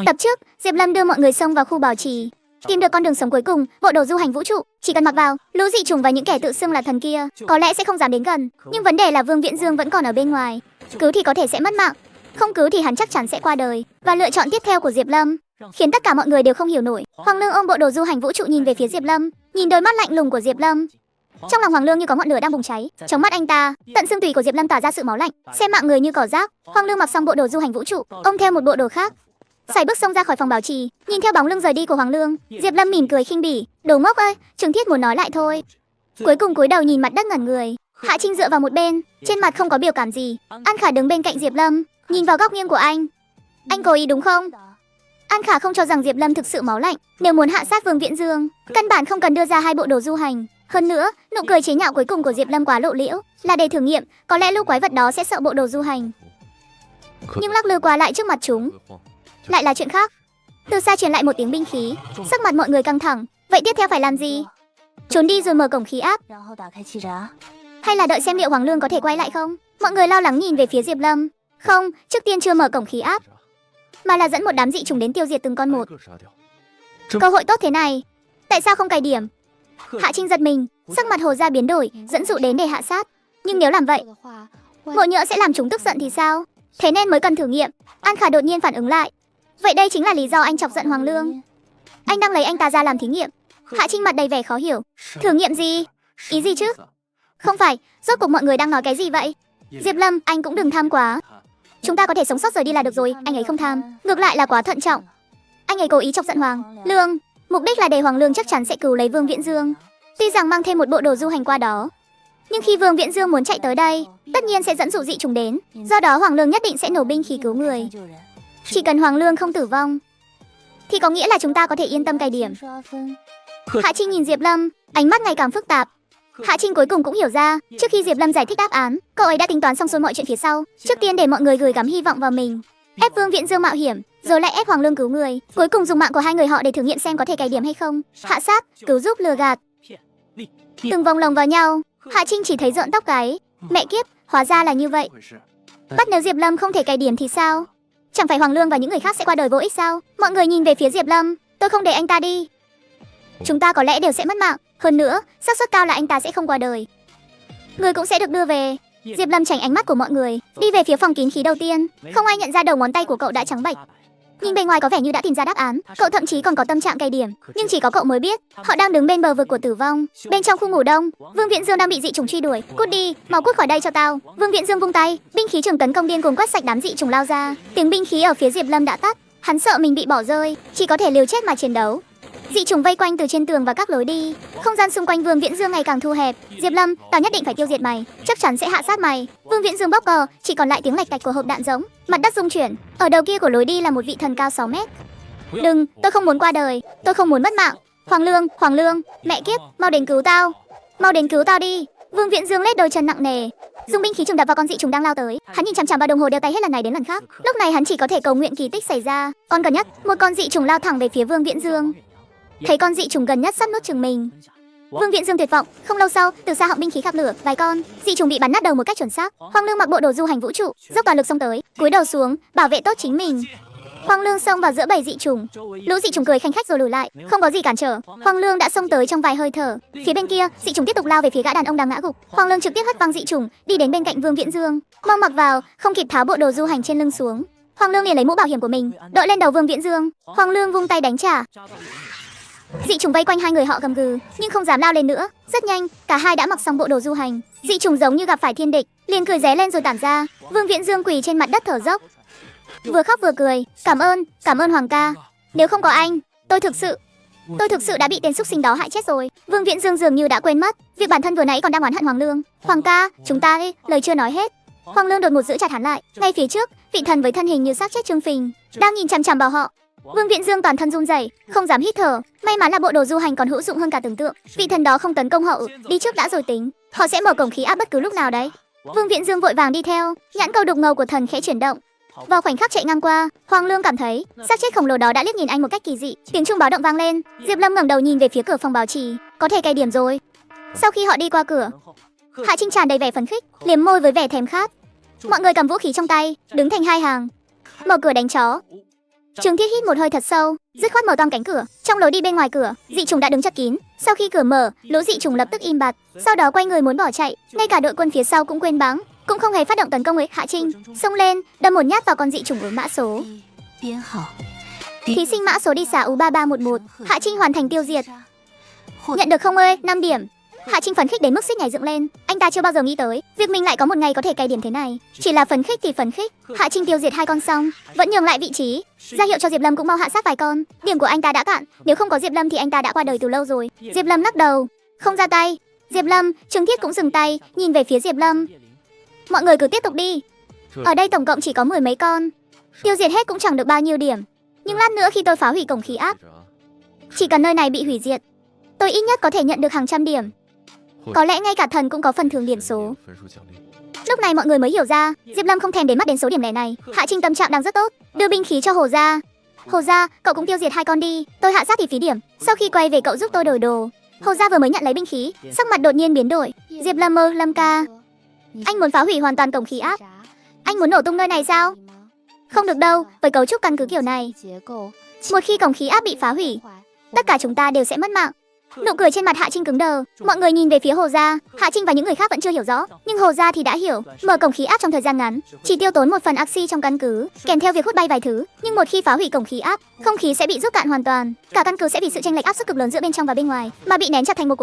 Tập trước, Diệp Lâm đưa mọi người xông vào khu bảo trì, tìm được con đường sống cuối cùng, bộ đồ du hành vũ trụ. Chỉ cần mặc vào, lũ dị chủng và những kẻ tự xưng là thần kia có lẽ sẽ không dám đến gần. Nhưng vấn đề là Vương Viễn Dương vẫn còn ở bên ngoài. Cứu thì có thể sẽ mất mạng, không cứu thì hắn chắc chắn sẽ qua đời. Và lựa chọn tiếp theo của Diệp Lâm khiến tất cả mọi người đều không hiểu nổi. Hoàng Lương ôm bộ đồ du hành vũ trụ nhìn về phía Diệp Lâm, nhìn đôi mắt lạnh lùng của Diệp Lâm. Trong lòng Hoàng Lương như có ngọn lửa đang bùng cháy. Trong mắt anh ta, tận xương tủy của Diệp Lâm tỏa ra sự máu lạnh, xem mạng người như cỏ rác. Hoàng Lương mặc xong bộ đồ du hành vũ trụ, ôm theo một bộ đồ khác, sải bước xông ra khỏi phòng bảo trì. Nhìn theo bóng lưng rời đi của Hoàng Lương, Diệp Lâm mỉm cười khinh bỉ. Đồ ngốc ơi, Trường Thiết muốn nói lại thôi. Cuối cùng cúi đầu nhìn mặt đất ngẩn người. Hạ Trinh dựa vào một bên, trên mặt không có biểu cảm gì. An Khả đứng bên cạnh Diệp Lâm, nhìn vào góc nghiêng của anh. Anh cố ý đúng không? An Khả không cho rằng Diệp Lâm thực sự máu lạnh. Nếu muốn hạ sát Vương Viễn Dương, căn bản không cần đưa ra hai bộ đồ du hành. Hơn nữa, nụ cười chế nhạo cuối cùng của Diệp Lâm quá lộ liễu, là để thử nghiệm, có lẽ lũ quái vật đó sẽ sợ bộ đồ du hành. Nhưng lắc lư quá lại trước mặt chúng lại là chuyện khác. Từ xa truyền lại một tiếng binh khí, sắc mặt mọi người căng thẳng. Vậy tiếp theo phải làm gì? Trốn đi rồi mở cổng khí áp, hay là đợi xem liệu Hoàng Lương có thể quay lại không? Mọi người lo lắng nhìn về phía Diệp Lâm. Không, trước tiên chưa mở cổng khí áp, mà là dẫn một đám dị trùng đến tiêu diệt từng con một. Cơ hội tốt thế này, tại sao không cài điểm? Hạ Trinh giật mình, sắc mặt Hồ Gia biến đổi, dẫn dụ đến để hạ sát. Nhưng nếu làm vậy, ngộ nhỡ sẽ làm chúng tức giận thì sao? Thế nên mới cần thử nghiệm. An Khả đột nhiên phản ứng lại. Vậy đây chính là lý do anh chọc giận Hoàng Lương. Anh đang lấy anh ta ra làm thí nghiệm. Hạ Trinh mặt đầy vẻ khó hiểu. Thử nghiệm gì? Ý gì chứ? Không phải, rốt cuộc mọi người đang nói cái gì vậy? Diệp Lâm, anh cũng đừng tham quá. Chúng ta có thể sống sót rời đi là được rồi. Anh ấy không tham, ngược lại là quá thận trọng. Anh ấy cố ý chọc giận Hoàng Lương, mục đích là để Hoàng Lương chắc chắn sẽ cứu lấy Vương Viễn Dương. Tuy rằng mang thêm một bộ đồ du hành qua đó, nhưng khi Vương Viễn Dương muốn chạy tới đây, tất nhiên sẽ dẫn dụ dị trùng đến. Do đó Hoàng Lương nhất định sẽ nổ binh khí cứu người. Chỉ cần Hoàng Lương không tử vong, thì có nghĩa là chúng ta có thể yên tâm cài điểm. Hạ Trinh nhìn Diệp Lâm, ánh mắt ngày càng phức tạp. Hạ Trinh cuối cùng cũng hiểu ra, trước khi Diệp Lâm giải thích đáp án, cậu ấy đã tính toán xong xuôi mọi chuyện phía sau. Trước tiên để mọi người gửi gắm hy vọng vào mình, ép Vương Viễn Dương mạo hiểm, rồi lại ép Hoàng Lương cứu người. Cuối cùng dùng mạng của hai người họ để thử nghiệm xem có thể cài điểm hay không. Hạ sát, cứu giúp, lừa gạt, từng vòng lồng vào nhau. Hạ Trinh chỉ thấy rợn tóc gáy. Mẹ kiếp, hóa ra là như vậy. Bắt nếu Diệp Lâm không thể cài điểm thì sao? Chẳng phải Hoàng Lương và những người khác sẽ qua đời vô ích sao? Mọi người nhìn về phía Diệp Lâm. Tôi không để anh ta đi, chúng ta có lẽ đều sẽ mất mạng. Hơn nữa, xác suất cao là anh ta sẽ không qua đời, người cũng sẽ được đưa về. Diệp Lâm tránh ánh mắt của mọi người, đi về phía phòng kín khí đầu tiên. Không ai nhận ra đầu ngón tay của cậu đã trắng bệch. Nhìn bề ngoài có vẻ như đã tìm ra đáp án, cậu thậm chí còn có tâm trạng cài điểm, nhưng chỉ có cậu mới biết, họ đang đứng bên bờ vực của tử vong. Bên trong khu ngủ đông, Vương Viễn Dương đang bị dị trùng truy đuổi. Cút đi, mau cút khỏi đây cho tao. Vương Viễn Dương vung tay, binh khí trường tấn công điên cuồng quét sạch đám dị trùng lao ra. Tiếng binh khí ở phía Diệp Lâm đã tắt, hắn sợ mình bị bỏ rơi, chỉ có thể liều chết mà chiến đấu. Dị trùng vây quanh từ trên tường và các lối đi, không gian xung quanh Vương Viễn Dương ngày càng thu hẹp. Diệp Lâm, tao nhất định phải tiêu diệt mày, chắc chắn sẽ hạ sát mày. Vương Viễn Dương bóp cò, chỉ còn lại tiếng lạch cạch của hộp đạn giống. Mặt đất rung chuyển, ở đầu kia của lối đi là một vị thần cao 6 mét. Đừng, tôi không muốn qua đời, tôi không muốn mất mạng. Hoàng Lương, mẹ kiếp, mau đến cứu tao, mau đến cứu tao đi. Vương Viễn Dương lết đôi chân nặng nề, dùng binh khí trùng đập vào con dị trùng đang lao tới. Hắn nhìn chằm chằm vào đồng hồ đeo tay hết lần này đến lần khác. Lúc này hắn chỉ có thể cầu nguyện kỳ tích xảy ra. Con gần nhất, một con dị trùng lao thẳng về phía Vương Viễn Dương. Thấy con dị trùng gần nhất sắp nuốt chửng mình, Vương Viễn Dương tuyệt vọng. Không lâu sau, từ xa họng binh khí khạc lửa, vài con dị trùng bị bắn nát đầu một cách chuẩn xác. Hoàng Lương mặc bộ đồ du hành vũ trụ, dốc toàn lực xông tới, cúi đầu xuống, bảo vệ tốt chính mình. Hoàng Lương xông vào giữa bầy dị trùng, lũ dị trùng cười khanh khách rồi lùi lại, không có gì cản trở. Hoàng Lương đã xông tới trong vài hơi thở. Phía bên kia, dị trùng tiếp tục lao về phía gã đàn ông đang ngã gục. Hoàng Lương trực tiếp hất văng dị trùng, đi đến bên cạnh Vương Viễn Dương. Mau mặc vào, không kịp tháo bộ đồ du hành trên lưng xuống. Hoàng Lương liền lấy mũ bảo hiểm của mình, đội lên đầu Vương Viễn Dương. Hoàng Lương vung tay đánh trả. Dị trùng vây quanh hai người họ gầm gừ, nhưng không dám lao lên nữa. Rất nhanh, cả hai đã mặc xong bộ đồ du hành. Dị trùng giống như gặp phải thiên địch, liền cười ré lên rồi tản ra. Vương Viễn Dương quỳ trên mặt đất thở dốc, vừa khóc vừa cười. Cảm ơn Hoàng ca. Nếu không có anh, tôi thực sự đã bị tên xúc sinh đó hại chết rồi. Vương Viễn Dương dường như đã quên mất việc bản thân vừa nãy còn đang oán hận Hoàng Lương. Hoàng ca, chúng ta đi. Lời chưa nói hết, Hoàng Lương đột ngột giữ chặt hắn lại. Ngay phía trước, vị thần với thân hình như xác chết trương phình đang nhìn chằm chằm vào họ. Vương Viễn Dương toàn thân run rẩy, không dám hít thở. May mắn là bộ đồ du hành còn hữu dụng hơn cả tưởng tượng. Vị thần đó không tấn công họ, đi trước đã rồi tính. Họ sẽ mở cổng khí áp bất cứ lúc nào đấy. Vương Viễn Dương vội vàng đi theo, nhãn cầu đục ngầu của thần khẽ chuyển động. Vào khoảnh khắc chạy ngang qua, Hoàng Lương cảm thấy xác chết khổng lồ đó đã liếc nhìn anh một cách kỳ dị. Tiếng chuông báo động vang lên. Diệp Lâm ngẩng đầu nhìn về phía cửa phòng bảo trì, có thể cài điểm rồi. Sau khi họ đi qua cửa, Hạ Trinh tràn đầy vẻ phấn khích, liếm môi với vẻ thèm khát. Mọi người cầm vũ khí trong tay, đứng thành hai hàng, mở cửa đánh chó. Trường Thiết hít một hơi thật sâu, dứt khoát mở toang cánh cửa. Trong lối đi bên ngoài cửa, dị trùng đã đứng chật kín. Sau khi cửa mở, lũ dị trùng lập tức im bặt, sau đó quay người muốn bỏ chạy. Ngay cả đội quân phía sau cũng quên bắn, cũng không hề phát động tấn công với Hạ Trinh. Xông lên, đâm một nhát vào con dị trùng ở mã số. Thí sinh mã số đi xả U3311, Hạ Trinh hoàn thành tiêu diệt. Nhận được không ơi, 5 điểm. Hạ Trinh phấn khích đến mức xích nhảy dựng lên. Anh ta chưa bao giờ nghĩ tới việc mình lại có một ngày có thể cày điểm thế này. Chỉ là phấn khích thì phấn khích. Hạ Trinh tiêu diệt 2 con xong, vẫn nhường lại vị trí, ra hiệu cho Diệp Lâm cũng mau hạ sát vài con. Điểm của anh ta đã cạn, nếu không có Diệp Lâm thì anh ta đã qua đời từ lâu rồi. Diệp Lâm lắc đầu, không ra tay. Diệp Lâm, Trường Thiết cũng dừng tay, nhìn về phía Diệp Lâm. Mọi người cứ tiếp tục đi. Ở đây tổng cộng chỉ có 10 mấy con, tiêu diệt hết cũng chẳng được bao nhiêu điểm. Nhưng lát nữa khi tôi phá hủy cổng khí áp, chỉ cần nơi này bị hủy diệt, tôi ít nhất có thể nhận được hàng trăm điểm. Có lẽ ngay cả thần cũng có phần thưởng điểm số. Lúc này mọi người mới hiểu ra, Diệp Lâm không thèm đến mắt đến số điểm lẻ này. Hạ Trinh tâm trạng đang rất tốt, đưa binh khí cho Hồ Gia. Hồ Gia, cậu cũng tiêu diệt 2 con đi, tôi hạ sát thì phí điểm. Sau khi quay về cậu giúp tôi đổi đồ. Hồ Gia vừa mới nhận lấy binh khí, sắc mặt đột nhiên biến đổi. Diệp Lâm ơ, Lâm ca, anh muốn phá hủy hoàn toàn cổng khí áp? Anh muốn nổ tung nơi này sao? Không được đâu, với cấu trúc căn cứ kiểu này, một khi cổng khí áp bị phá hủy, tất cả chúng ta đều sẽ mất mạng. Nụ cười trên mặt Hạ Trinh cứng đờ. Mọi người nhìn về phía Hồ Gia. Hạ Trinh và những người khác vẫn chưa hiểu rõ, nhưng Hồ Gia thì đã hiểu. Mở cổng khí áp trong thời gian ngắn chỉ tiêu tốn một phần axi trong căn cứ, kèm theo việc hút bay vài thứ. Nhưng một khi phá hủy cổng khí áp, không khí sẽ bị rút cạn hoàn toàn. Cả căn cứ sẽ vì sự chênh lệch áp suất cực lớn giữa bên trong và bên ngoài mà bị nén chặt thành một cuộc